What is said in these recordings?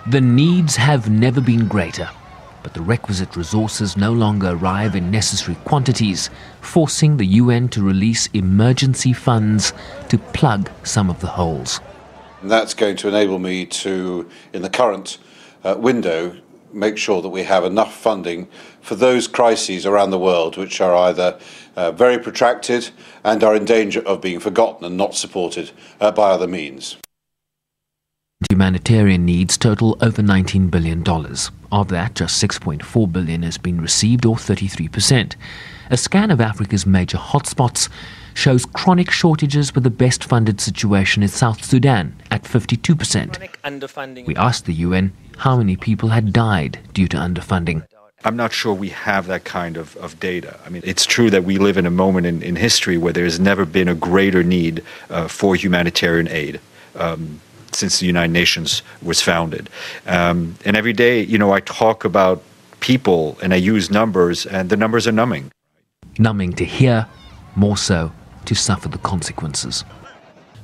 The needs have never been greater, but the requisite resources no longer arrive in necessary quantities, forcing the UN to release emergency funds to plug some of the holes. And that's going to enable me to, in the current window, make sure that we have enough funding for those crises around the world which are either very protracted and are in danger of being forgotten and not supported by other means. Humanitarian needs total over $19 billion. Of that, just $6.4 billion has been received, or 33%. A scan of Africa's major hotspots shows chronic shortages, with the best funded situation in South Sudan at 52%. We asked the UN how many people had died due to underfunding. I'm not sure we have that kind of data. I mean, it's true that we live in a moment in history where there's never been a greater need for humanitarian aid since the United Nations was founded. And every day, I talk about people and I use numbers, and the numbers are numbing. Numbing to hear, more so to suffer the consequences.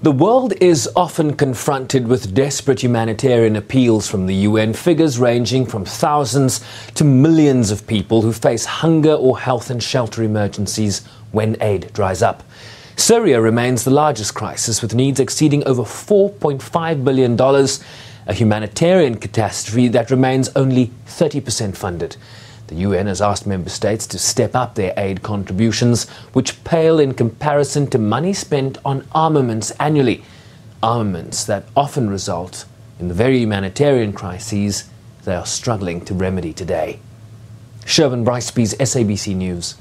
The world is often confronted with desperate humanitarian appeals from the UN, figures ranging from thousands to millions of people who face hunger or health and shelter emergencies when aid dries up. Syria remains the largest crisis, with needs exceeding over $4.5 billion, a humanitarian catastrophe that remains only 30% funded. The UN has asked member states to step up their aid contributions, which pale in comparison to money spent on armaments annually. Armaments that often result in the very humanitarian crises they are struggling to remedy today. Sherwin Briceby's SABC News.